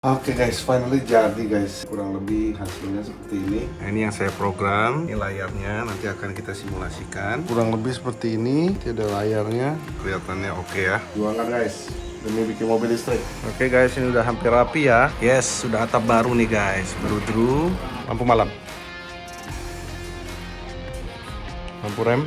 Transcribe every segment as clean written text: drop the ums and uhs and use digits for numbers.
Oke guys, finally jadi guys. Kurang lebih hasilnya seperti ini. Nah, ini yang saya program. Ini layarnya, nanti akan kita simulasikan. Kurang lebih seperti ini. Ini ada layarnya. Kelihatannya oke ya. Jualan guys, demi bikin mobil listrik. Oke guys, ini udah hampir rapi ya. Yes, sudah atap baru nih guys. Baru lampu malam. Lampu rem.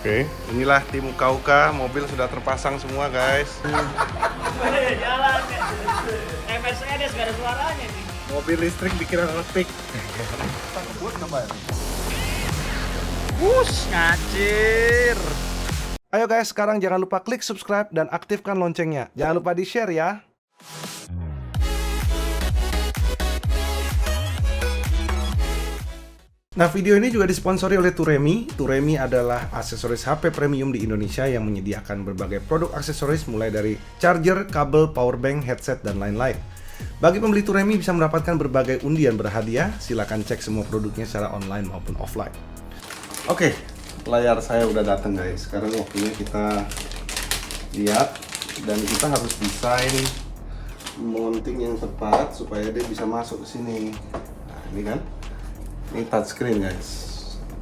Oke, inilah tim UKUK, mobil sudah terpasang semua guys. Jalan Mercedes gak ada suaranya nih. Mobil listrik dikira ngetik. Ngacir. Ayo guys, sekarang jangan lupa klik subscribe dan aktifkan loncengnya. Jangan lupa di-share ya. Nah, video ini juga disponsori oleh Turemi. Turemi adalah aksesoris HP premium di Indonesia yang menyediakan berbagai produk aksesoris mulai dari charger, kabel, powerbank, headset, dan lain-lain. Bagi pembeli Turemi bisa mendapatkan berbagai undian berhadiah. Silakan cek semua produknya secara online maupun offline. Oke, layar saya udah datang guys. Sekarang waktunya kita lihat dan kita harus desain mounting yang tepat supaya dia bisa masuk ke sini. Nah, ini kan. Ini touchscreen guys,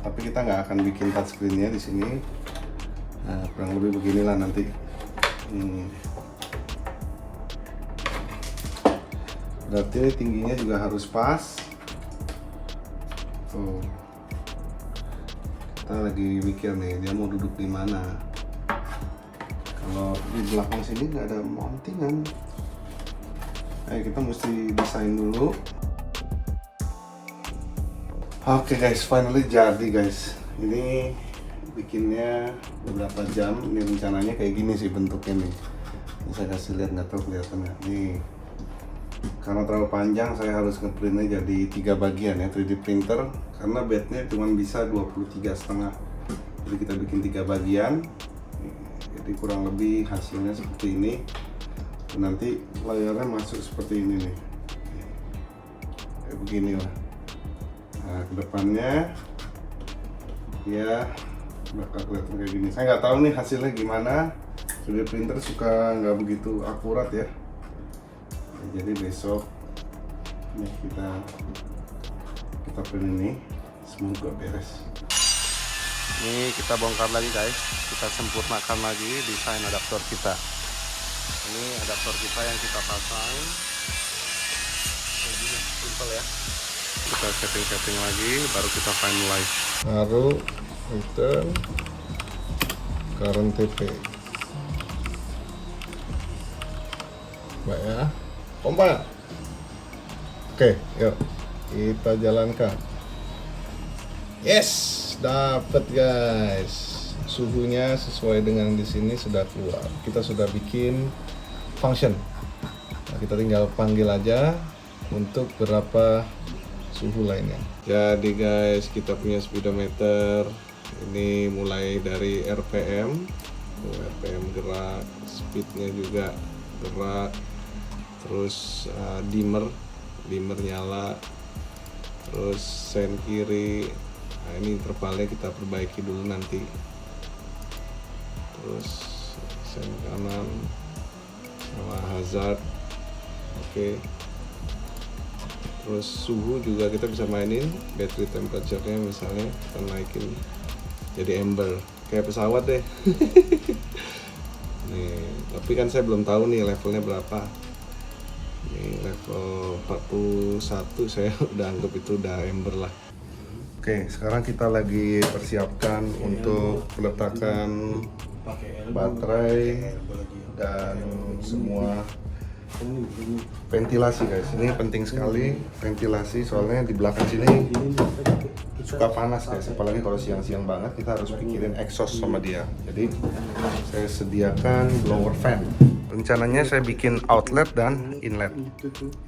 tapi kita nggak akan bikin touchscreennya di sini. Nah, kurang lebih beginilah nanti. Berarti ini tingginya juga harus pas. Tuh, kita lagi mikir nih, dia mau duduk di mana. Kalau di belakang sini nggak ada mountingan. Kita mesti desain dulu. Oke guys, finally jadi guys. Ini bikinnya beberapa jam. Ini rencananya kayak gini sih bentuknya nih. Ini saya kasih lihat, nggak tahu kelihatan nggak nih. Karena terlalu panjang, saya harus ngeprintnya jadi 3 bagian ya, 3D printer. Karena bednya cuma bisa 23,5. Jadi kita bikin 3 bagian. Jadi kurang lebih hasilnya seperti ini. Dan nanti layarnya masuk seperti ini nih. Kayak begini lah. Nah, kedepannya ya bakal kelihatan kayak gini. Saya nggak tahu nih hasilnya gimana. 3D printer suka nggak begitu akurat ya. Jadi besok nih kita print ini, semoga beres. Ini kita bongkar lagi guys. Kita sempurnakan lagi desain adaptor kita. Ini adaptor kita yang kita pasang. Kayak gini, simple ya. Kita setting lagi, baru kita finalize. Baru return current TP. Baik ya, kompak. Oke, yuk kita jalankan. Yes, dapat guys. Suhunya sesuai dengan di sini sudah keluar. Kita sudah bikin function. Nah, kita tinggal panggil aja untuk berapa suhu lainnya. Jadi guys, kita punya speedometer. Ini mulai dari RPM, RPM gerak, speednya juga gerak. Terus dimmer nyala. Terus sen kiri. Nah, ini intervalnya kita perbaiki dulu nanti. Terus sen kanan sama hazard. Oke. Terus suhu juga kita bisa mainin, battery temperature-nya misalnya kita naikin jadi amber kayak pesawat deh. Nih, tapi kan saya belum tahu nih levelnya berapa. Nih level 41, saya udah anggap itu udah amber lah. Oke, sekarang kita lagi persiapkan untuk peletakan baterai dan semua ventilasi guys. Ini penting sekali ventilasi, soalnya di belakang sini suka panas guys, apalagi kalau siang-siang banget kita harus pikirin exhaust sama dia. Jadi saya sediakan blower fan. Rencananya saya bikin outlet dan inlet.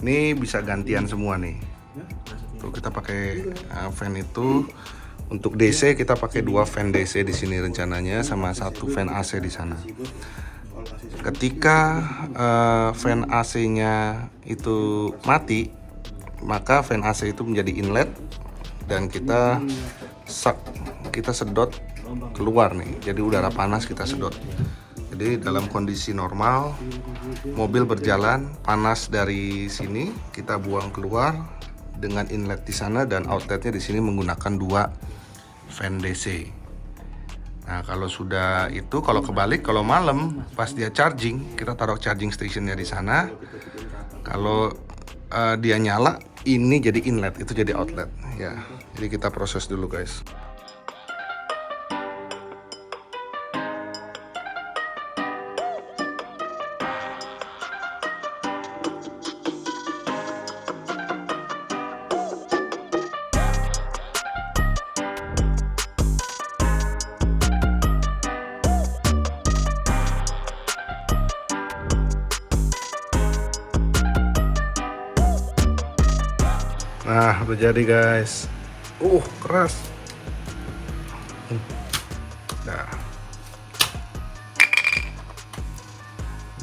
Ini bisa gantian semua nih. Tuh kita pakai fan itu. Untuk DC kita pakai 2 fan DC di sini rencananya, sama 1 fan AC di sana. Ketika fan AC-nya itu mati, maka fan AC itu menjadi inlet dan kita sedot keluar nih. Jadi udara panas kita sedot. Jadi dalam kondisi normal, mobil berjalan, panas dari sini kita buang keluar dengan inlet di sana dan outletnya di sini menggunakan 2 fan DC. Nah kalau sudah itu, kalau kebalik, kalau malam pas dia charging, kita taruh charging stationnya di sana. Kalau dia nyala, ini jadi inlet, itu jadi outlet ya. Jadi kita proses dulu guys. Nah, udah jadi guys. Keras. Nah.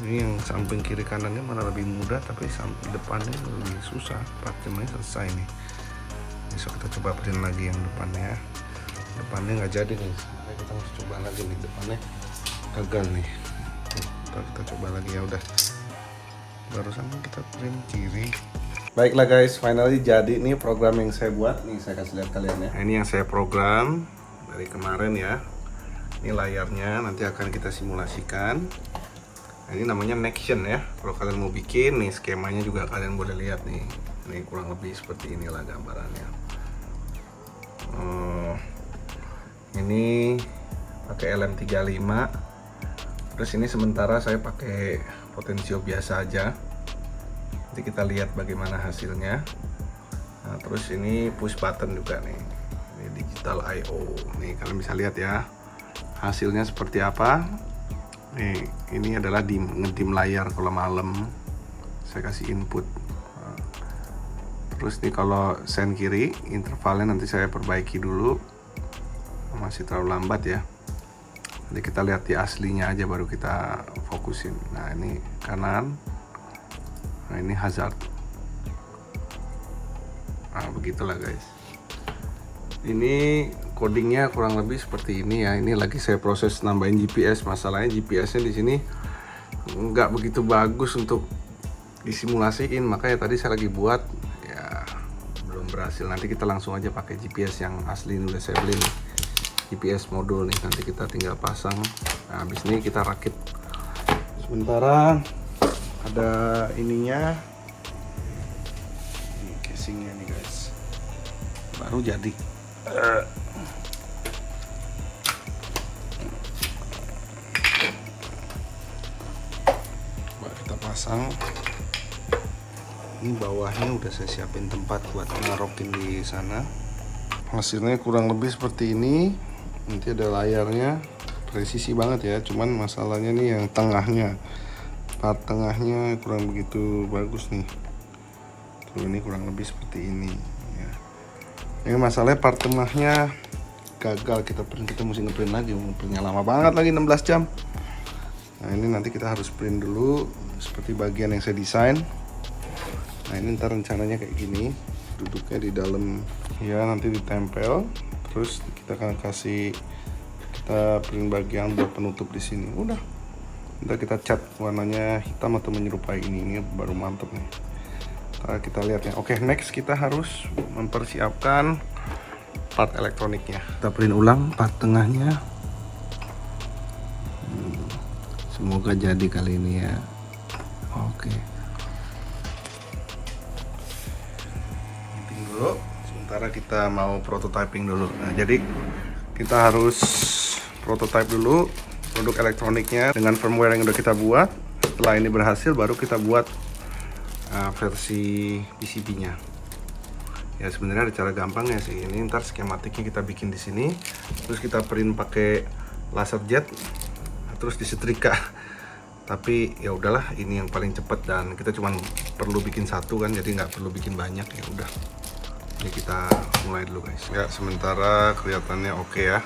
Ini yang samping kiri kanannya mana lebih mudah, tapi samping depannya lebih susah. 4 jamnya selesai nih. Besok kita coba print lagi yang depannya. Depannya nggak jadi nih. Kita harus coba lagi nih, depannya gagal nih. Ntar kita coba lagi ya udah. Barusan kita print kiri. Baiklah guys, finally jadi nih program yang saya buat. Nih saya kasih lihat kalian ya. Nah, ini yang saya program dari kemarin ya. Ini layarnya nanti akan kita simulasikan. Nah, ini namanya Nextion ya. Kalau kalian mau bikin nih skemanya juga kalian boleh lihat nih. Ini kurang lebih seperti inilah gambarannya. Ini pakai LM35. Terus ini sementara saya pakai potensio biasa aja. Nanti kita lihat bagaimana hasilnya. Nah, terus ini push button juga nih. Ini digital I/O. Nih kalian bisa lihat ya. Hasilnya seperti apa. Nih, ini adalah ngedim layar kalau malam. Saya kasih input. Nah, terus nih kalau sen kiri, intervalnya nanti saya perbaiki dulu. Masih terlalu lambat ya. Nanti kita lihat di aslinya aja baru kita fokusin. Nah, ini kanan. Nah ini hazard. Nah begitulah guys. Ini codingnya kurang lebih seperti ini ya. Ini lagi saya proses nambahin GPS. Masalahnya GPS-nya di sini nggak begitu bagus untuk disimulasiin. Makanya tadi saya lagi buat ya belum berhasil. Nanti kita langsung aja pakai GPS yang asli ini udah saya beli nih. GPS modul nih. Nanti kita tinggal pasang. Nah habis ini kita rakit. Sementara ada ininya, ini casingnya nih guys, baru jadi. Coba kita pasang. Ini bawahnya udah saya siapin tempat buat narokin di sana. Hasilnya kurang lebih seperti ini. Nanti ada layarnya, presisi banget ya. Cuman masalahnya nih yang tengahnya. Part tengahnya kurang begitu bagus nih. Tuh ini kurang lebih seperti ini ya. Ini masalahnya part tengahnya gagal kita print, kita mesti ngeprint lagi. Printnya lama banget lagi 16 jam. Nah ini nanti kita harus print dulu seperti bagian yang saya desain. Nah ini ntar rencananya kayak gini. Duduknya di dalam ya, nanti ditempel. Terus kita akan kasih, kita print bagian buat penutup di sini. Udah. Ntar kita cat warnanya hitam atau menyerupai ini baru mantep nih. Ntar kita lihat ya. Oke, next kita harus mempersiapkan part elektroniknya. Kita print ulang part tengahnya. Semoga jadi kali ini ya. Oke. Meeting dulu. Sementara kita mau prototyping dulu. Nah, jadi kita harus prototype dulu produk elektroniknya dengan firmware yang udah kita buat. Setelah ini berhasil baru kita buat versi PCB-nya. Ya sebenarnya ada cara gampangnya sih. Ini ntar skematiknya kita bikin di sini, terus kita print pakai laser jet, terus disetrika. Tapi ya udahlah, ini yang paling cepat dan kita cuma perlu bikin satu kan, jadi nggak perlu bikin banyak. Ya udah. Ini kita mulai dulu guys. Ya sementara kelihatannya oke ya.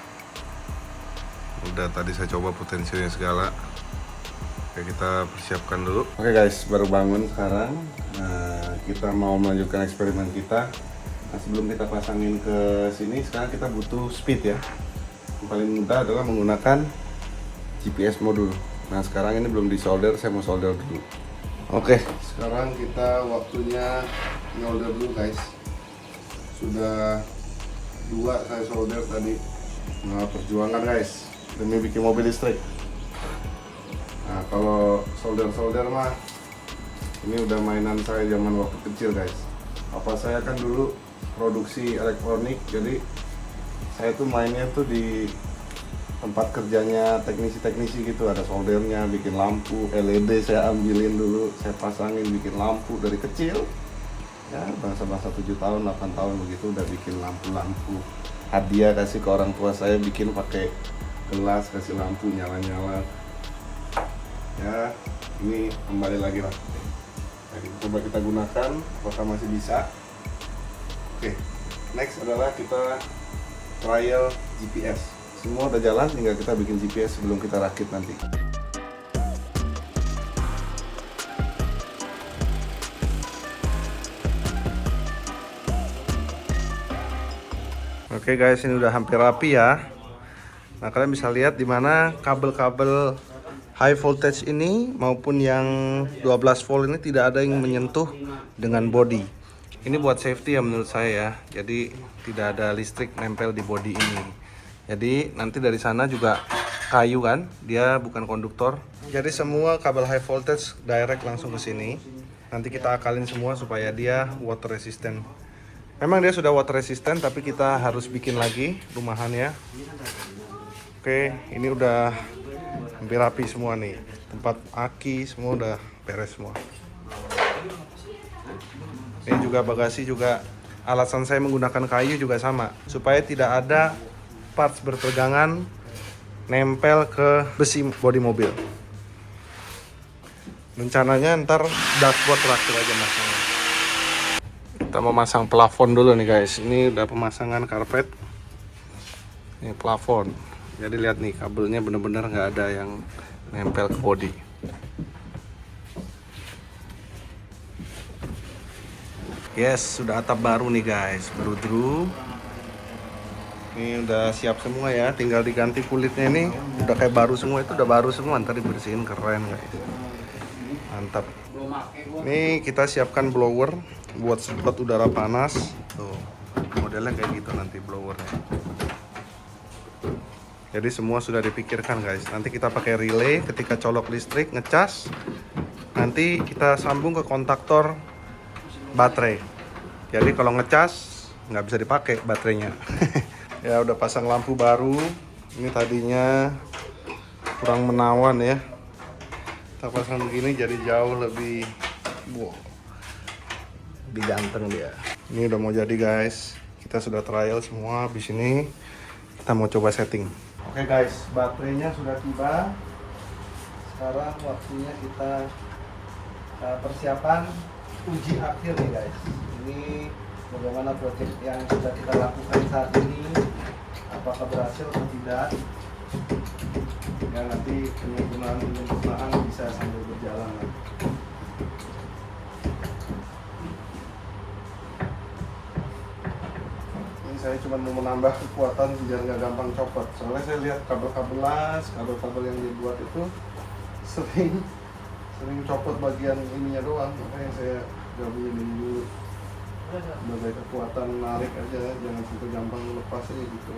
Udah tadi saya coba potensinya segala. Oke, kita persiapkan dulu. Oke guys, baru bangun sekarang. Nah, kita mau melanjutkan eksperimen kita. Nah, sebelum kita pasangin ke sini, sekarang kita butuh speed ya. Yang paling mudah adalah menggunakan GPS modul. Nah sekarang ini belum disolder, saya mau solder dulu. Oke, sekarang kita waktunya solder dulu guys. Sudah 2 saya solder tadi. Nah perjuangan guys demi bikin mobil listrik. Nah kalau solder mah ini udah mainan saya zaman waktu kecil guys. Apa saya kan dulu produksi elektronik, jadi saya tuh mainnya tuh di tempat kerjanya teknisi-teknisi gitu, ada soldernya, bikin lampu LED saya ambilin dulu, saya pasangin, bikin lampu dari kecil. Ya bangsa-bangsa 7 tahun, 8 tahun begitu udah bikin lampu-lampu. Hadiah kasih ke orang tua saya, bikin pakai gelas, kasih lampu nyala-nyala. Ya, ini kembali lagi lah. Jadi, coba kita gunakan, apakah masih bisa. Oke, next adalah kita trial GPS. Semua udah jalan, tinggal kita bikin GPS sebelum kita rakit nanti. Oke guys, ini udah hampir rapi ya. Nah kalian bisa lihat di mana kabel-kabel high voltage ini maupun yang 12 volt ini tidak ada yang menyentuh dengan body. Ini buat safety ya menurut saya ya. Jadi tidak ada listrik nempel di body ini. Jadi nanti dari sana juga kayu kan, dia bukan konduktor. Jadi semua kabel high voltage direct langsung ke sini. Nanti kita akalin semua supaya dia water resistant. Memang dia sudah water resistant, tapi kita harus bikin lagi rumahannya. Oke, ini udah hampir rapi semua nih. Tempat aki semua udah beres semua. Ini juga bagasi juga, alasan saya menggunakan kayu juga sama, supaya tidak ada parts berpegangan nempel ke besi bodi mobil. Rencananya ntar dashboard traktor aja masangnya. Kita mau masang plafon dulu nih guys. Ini udah pemasangan karpet. Ini plafon. Jadi lihat nih kabelnya bener-bener nggak ada yang nempel ke bodi. Yes, sudah atap baru nih guys, baru. Ini udah siap semua ya, tinggal diganti kulitnya ini. Udah kayak baru semua, itu udah baru semua, ntar dibersihin keren guys. Mantap. Ini kita siapkan blower buat sedot udara panas. Tuh, modelnya kayak gitu nanti blowernya. Jadi semua sudah dipikirkan guys. Nanti kita pakai relay ketika colok listrik, ngecas. Nanti kita sambung ke kontaktor baterai. Jadi kalau ngecas nggak bisa dipakai baterainya. Ya udah pasang lampu baru. Ini tadinya kurang menawan ya. Kita pasang begini jadi jauh lebih lebih ganteng dia. Ini udah mau jadi guys. Kita sudah trial semua. Habis ini kita mau coba setting. Oke guys, baterainya sudah tiba. Sekarang waktunya kita persiapan uji akhir nih guys. Ini bagaimana proyek yang sudah kita lakukan saat ini, apakah berhasil atau tidak. Ya nanti penyempurnaan bisa sambil berjalan. Ini saya cuma mau menambah kekuatan biar nggak gampang copot. Soalnya saya lihat kabel-kabel las, kabel-kabel yang dibuat itu sering copot bagian ininya doang. Makanya saya gabungin ini dulu. Sebagai kekuatan narik aja, jangan sampai gampang lepas aja gitu.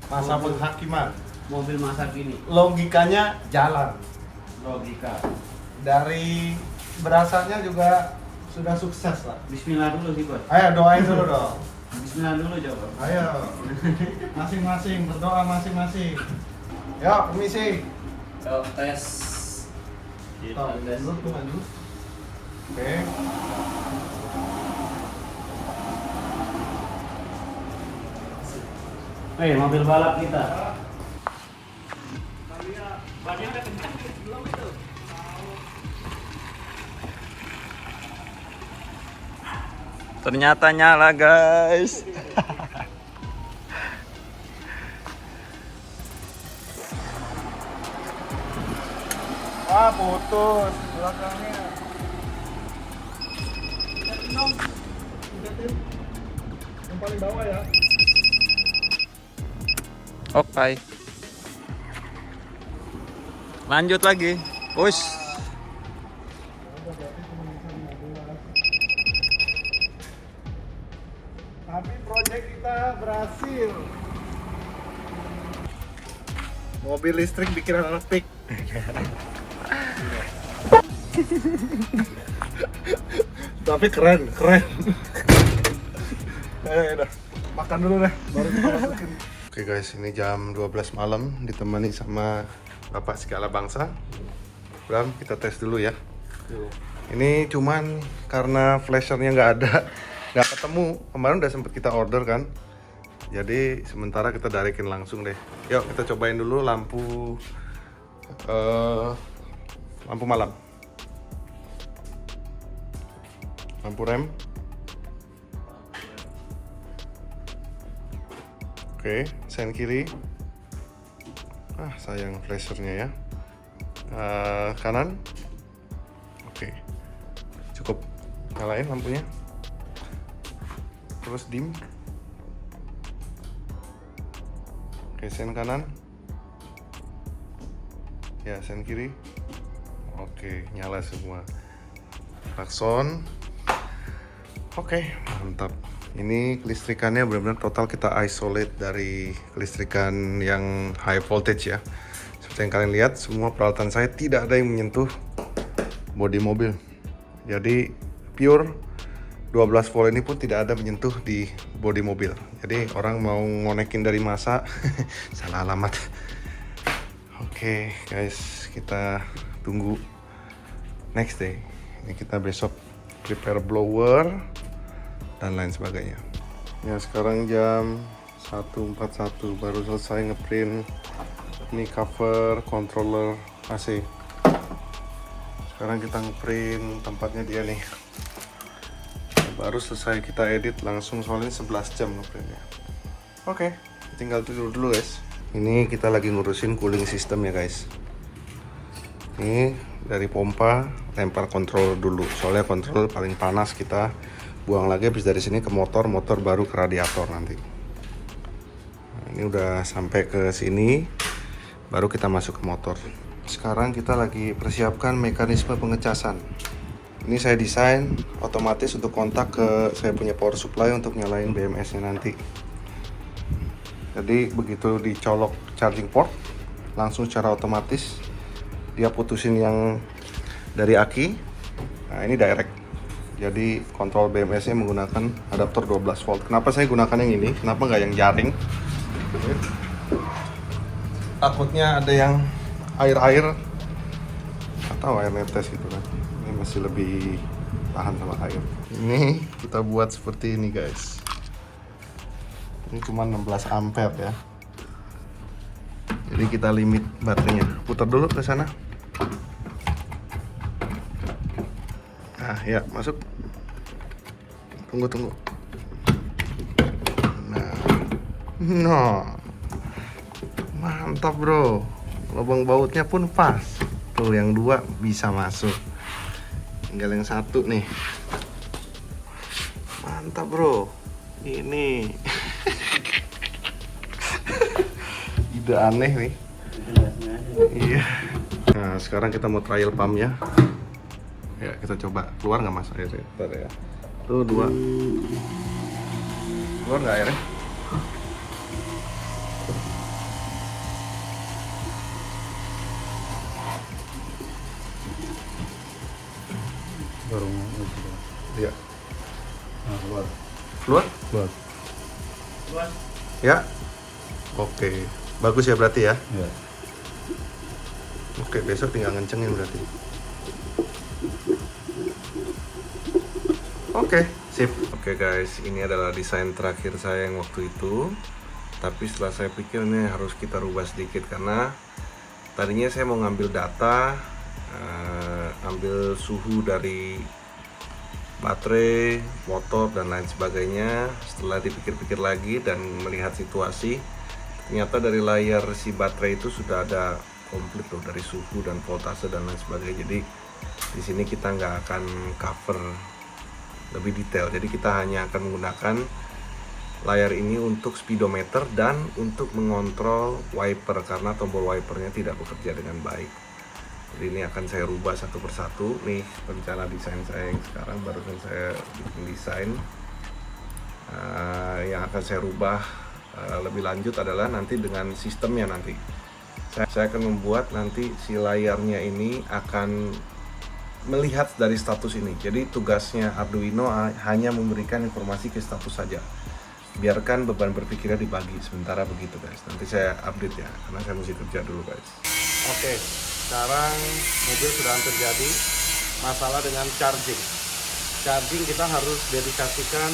Masa penghakiman, Mobil masa kini. logikanya jalan. Logika dari berasalnya juga sudah sukses lah. Bismillah dulu sih bos. Ayo doain dulu dong. Bismillah dulu coba. Ayo, masing-masing berdoa masing-masing. Yuk, permisi. Yuk tes. Tuh, dulu, maju. Oke. Mobil balap kita. Bannya udah kencang belum itu? Ternyata nyala guys. putus belakangnya. Yang paling bawah ya. Oke. Lanjut lagi. Push. Tapi proyek kita berhasil. Mobil listrik bikinan anak pik. Tapi keren. Udah makan dulu deh, baru kita masukin. Oke guys, ini jam 12 malam ditemani sama Bapak segala bangsa. Bram, kita tes dulu ya. Ini cuman karena flashernya nggak ketemu. Kemarin udah sempet kita order kan. Jadi sementara kita darikin langsung deh. Yuk kita cobain dulu lampu malam. Lampu rem. Oke, sen kiri. Sayang flashernya ya. Kanan. Oke. Cukup. Nyalain lampunya. Terus dim. Oke, sen kanan. Ya, sen kiri. Oke, nyala semua. Klakson. Oke, mantap. Ini kelistrikannya benar-benar total kita isolate dari kelistrikan yang high voltage ya. Seperti yang kalian lihat, semua peralatan saya tidak ada yang menyentuh bodi mobil. Jadi pure 12 volt ini pun tidak ada menyentuh di bodi mobil. Jadi orang mau ngonekin dari masa salah alamat. Oke guys, kita tunggu next day. Ini kita besok prepare blower dan lain sebagainya. Ya sekarang jam 1.41 baru selesai ngeprint ini cover controller AC. Sekarang kita ngeprint tempatnya dia nih. Baru selesai kita edit langsung, soalnya 11 jam ngeprintnya. Oke, tinggal tidur dulu guys. Ini kita lagi ngurusin cooling system ya guys. Ini dari pompa lempar controller dulu, soalnya controller paling panas, kita buang lagi habis dari sini ke motor baru ke radiator nanti. Nah, ini udah sampai ke sini, baru kita masuk ke motor. Sekarang kita lagi persiapkan mekanisme pengecasan. Ini saya desain otomatis untuk kontak ke saya punya power supply untuk nyalain BMS-nya nanti. Jadi begitu dicolok charging port, langsung secara otomatis dia putusin yang dari aki. Nah ini direct. Jadi kontrol BMS-nya menggunakan adaptor 12 volt. Kenapa saya gunakan yang ini? Kenapa nggak yang jaring? Takutnya ada yang air-air atau air netes gitu kan. Ini masih lebih tahan sama air. Ini kita buat seperti ini guys. Ini cuma 16 ampere ya. Jadi kita limit baterainya. Putar dulu ke sana. Nah, ya, masuk. Tunggu. Nah. Mantap, bro. Lubang bautnya pun pas. Tuh, yang dua bisa masuk. Tinggal yang satu nih. Mantap, bro. Ini. Ide aneh nih. Iya. Nah, sekarang kita mau trial pumpnya. Ya, kita coba. Keluar nggak mas airnya? Bentar ya. Tuh, 2. Keluar nggak airnya? Baru Iya. keluar. Keluar? Keluar. Ya. Oke. Bagus ya berarti ya? Ya. Oke, besok tinggal ngencengin berarti. Oke, sip. Oke guys, ini adalah desain terakhir saya yang waktu itu. Tapi setelah saya pikir ini harus kita rubah sedikit karena tadinya saya mau ngambil data, ambil suhu dari baterai, motor dan lain sebagainya. Setelah dipikir-pikir lagi dan melihat situasi, ternyata dari layar si baterai itu sudah ada komplit loh, dari suhu dan voltase dan lain sebagainya. Jadi di sini kita nggak akan cover lebih detail. Jadi kita hanya akan menggunakan layar ini untuk speedometer dan untuk mengontrol wiper karena tombol wipernya tidak bekerja dengan baik. Jadi ini akan saya rubah satu persatu. Nih rencana desain saya yang sekarang, barusan saya bikin desain. Yang akan saya rubah lebih lanjut adalah nanti dengan sistemnya. Nanti saya akan membuat nanti si layarnya ini akan melihat dari status ini. Jadi tugasnya Arduino hanya memberikan informasi ke status saja. Biarkan beban berpikirnya dibagi sementara begitu guys. Nanti saya update ya, karena saya mesti kerja dulu guys. Oke, sekarang mobil sudah terjadi masalah dengan charging. Charging kita harus dedikasikan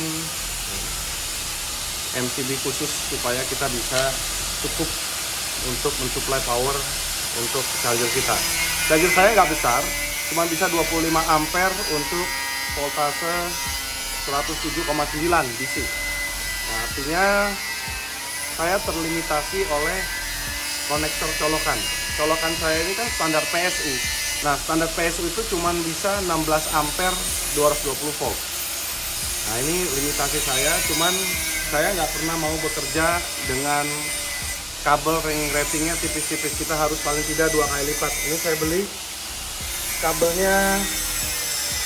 MCB khusus supaya kita bisa cukup untuk mensuplai power untuk charger kita. Charger saya nggak besar, cuma bisa 25 ampere untuk voltase 107,9 DC. Nah, artinya saya terlimitasi oleh konektor colokan. Colokan saya ini kan standar PSU. Nah, standar PSU itu cuma bisa 16 ampere 220 volt. Nah, ini limitasi saya, cuman saya nggak pernah mau bekerja dengan kabel ring ratingnya tipis-tipis. Kita harus paling tidak 2 kali lipat. Ini saya beli kabelnya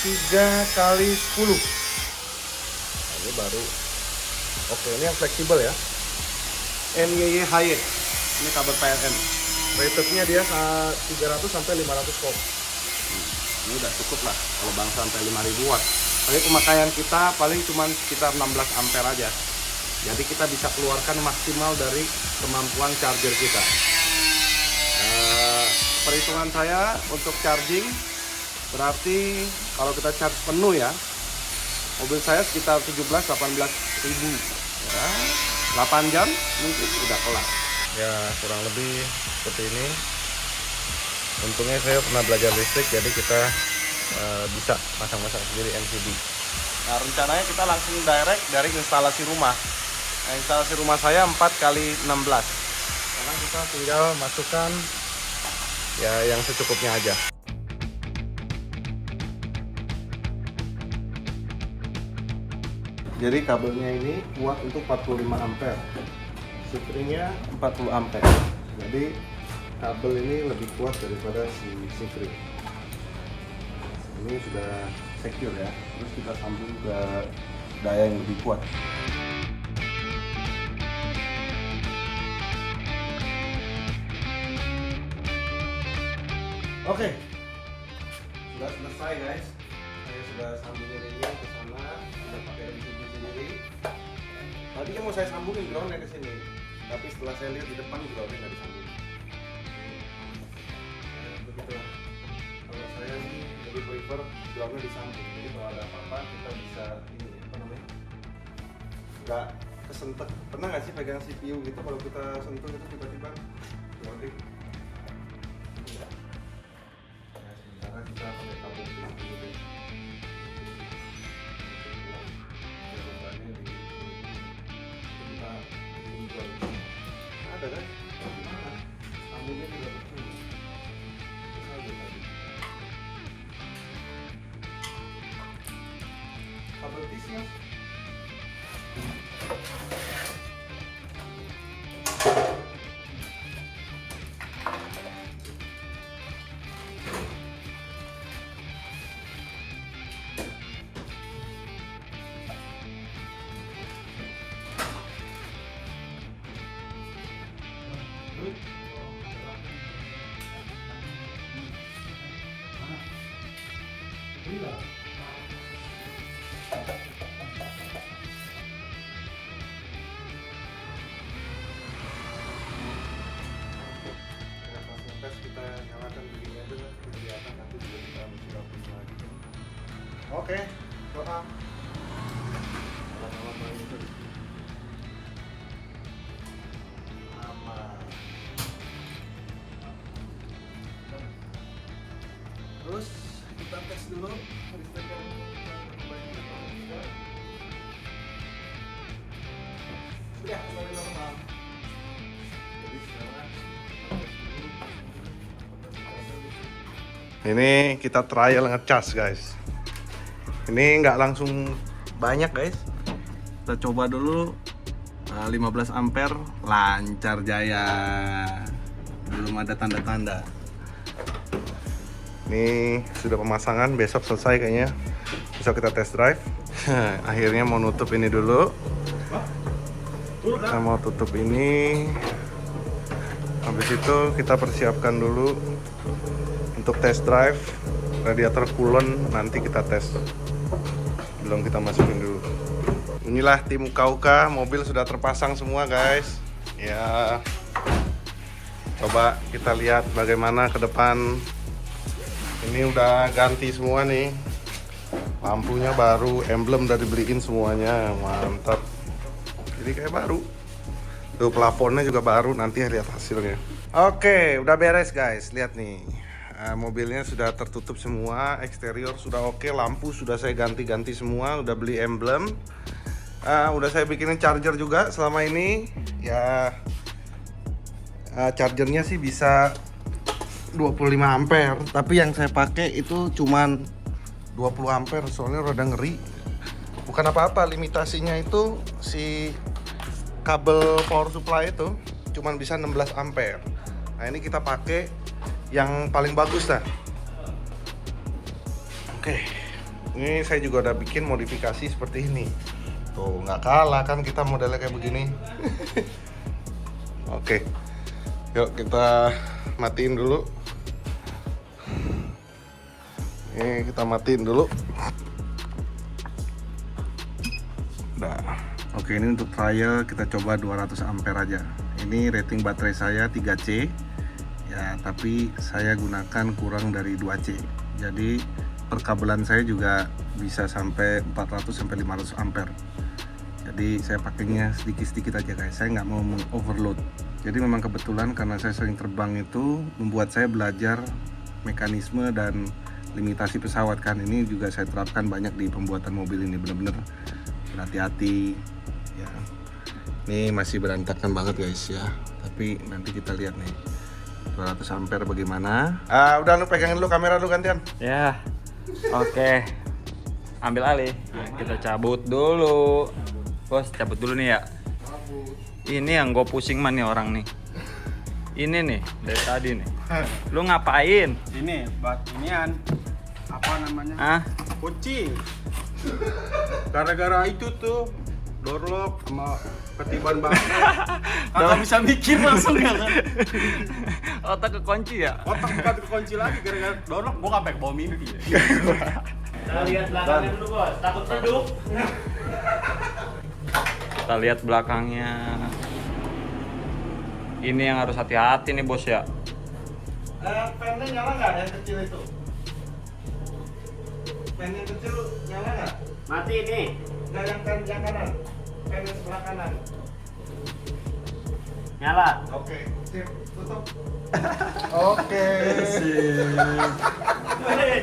3x10. Nah, ini baru. Oke, ini yang fleksibel ya. NYY High. Ini kabel PLN. Ratednya dia 300 sampai 500 volt. Ini udah cukup lah kalau bang sampai 5000 watt. Tapi pemakaian kita paling cuma sekitar 16 ampere aja. Jadi kita bisa keluarkan maksimal dari kemampuan charger kita. Perhitungan saya untuk charging berarti kalau kita charge penuh ya, mobil saya sekitar 17-18 ribu ya, 8 jam mungkin udah kelar Ya kurang lebih seperti ini. Untungnya saya pernah belajar listrik, jadi kita bisa masang-masang sendiri MCB. Nah, rencananya kita langsung direct dari instalasi rumah. Nah, instalasi rumah saya 4x16. Sekarang kita tinggal masukkan ya yang secukupnya aja. Jadi kabelnya ini kuat untuk 45 ampere. Shifringnya 40 ampere. Jadi kabel ini lebih kuat daripada si shifring. Ini sudah secure ya. Terus kita sambung ke daya yang lebih kuat. Oke, sudah selesai guys. Saya sudah sambungin ini ke sana, sudah pakai MCB sendiri. Tadinya mau saya sambungin groundnya ke sini, tapi setelah saya lihat di depan groundnya nggak disambungin. Begitu. Kalau saya sih lebih prefer groundnya disambung. Jadi kalau ada apa-apa kita bisa ini apa namanya? Nggak kesentek. Pernah nggak sih pegang CPU gitu kalau kita sentuh itu tiba-tiba grounding? Karena kita pakai kabel dulu deh. Kita ada kan? Mana? Sambungnya tidak betul. Kabel tis mas. Kita nyalakan begini aja lah, kelihatan nanti juga kita mesti rapiin lagi. Oke, doa. Sama-sama main itu. Aman. Terus kita tes dulu listriknya. Sudah kembali normal. Jadi sekarang kita tes dulu. Ini kita trial ngecas guys. Ini nggak langsung banyak guys. Kita coba dulu 15 ampere lancar jaya. Belum ada tanda-tanda. Ini sudah pemasangan, besok selesai kayaknya. Besok kita test drive. Akhirnya mau nutup ini dulu. Kita mau tutup ini. Habis itu kita persiapkan dulu untuk test drive. Radiator coolant nanti kita tes. Belum kita masukin dulu. Inilah tim UKUK, mobil sudah terpasang semua guys. Ya, coba kita lihat bagaimana ke depan. Ini udah ganti semua nih. Lampunya baru, emblem udah dibeliin semuanya, mantap. Jadi kayak baru. Tuh plafonnya juga baru, nanti lihat hasilnya. Oke, udah beres guys, lihat nih. Mobilnya sudah tertutup semua, eksterior sudah oke, lampu sudah saya ganti-ganti semua, udah beli emblem. Udah saya bikinin charger juga selama ini. Ya, chargernya sih bisa 25 ampere, tapi yang saya pakai itu cuman 20 ampere, soalnya rada ngeri. Bukan apa-apa, limitasinya itu si kabel power supply itu cuman bisa 16 ampere. Nah, ini kita pakai yang paling bagus dah. Oke, ini saya juga udah bikin modifikasi seperti ini. Tuh, nggak kalah kan kita modelnya kayak begini. Oke, yuk kita matiin dulu. Ini kita matiin dulu. Udah. Oke, ini untuk trial kita coba 200 ampere aja. Ini rating baterai saya 3C. Ya, tapi saya gunakan kurang dari 2C. Jadi perkabelan saya juga bisa sampai 400 sampai 500 ampere. Jadi saya pakainya sedikit-sedikit aja guys. Saya nggak mau overload. Jadi memang kebetulan karena saya sering terbang itu membuat saya belajar mekanisme dan limitasi pesawat kan. Ini juga saya terapkan banyak di pembuatan mobil ini, bener-bener berhati-hati ya. Ini masih berantakan banget guys ya. Tapi nanti kita lihat nih 200 ampere bagaimana. Udah lu pegangin dulu kamera lu gantian. Ya. Oke. Ambil alih. Kita cabut dulu. Bos, cabut dulu nih ya. Ini yang gue pusing man nih orang nih. Ini nih dari tadi nih. Lu ngapain? Ini inian apa namanya? Ah? Kucing. Gara-gara itu tuh door lock sama ketiban banget. Agak bisa mikir langsung ya kan. Otak kekunci ya? Otak bukan kekunci lagi gara-gara door lock, gua sampai bawa mimpi. Kita lihat belakangnya dulu bos, takut reduk. Kita lihat belakangnya. Ini yang harus hati-hati nih bos ya. Pennya nyala nggak yang kecil itu? Pen yang kecil nyala nggak? Mati nih. Nggak yang kanan. Pen yang sebelah kanan. Nyala. Oke, sip, tutup. Oke.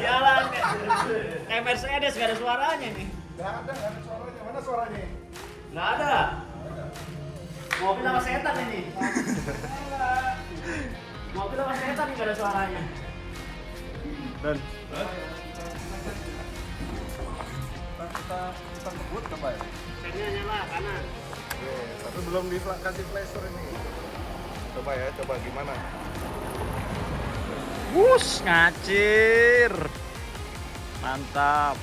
Nyala kayak Mercedes, gak ada suaranya nih. Nggak ada suaranya. Mana suaranya? Nggak ada. Mobil sama setan ini. Mobil sama setan nih, gak ada suaranya. Dan kita ngebut coba ya. Sennya nyala kanan. Tapi belum dikasih flasher ini. Coba ya, coba gimana? Wush, ngacir. Mantap.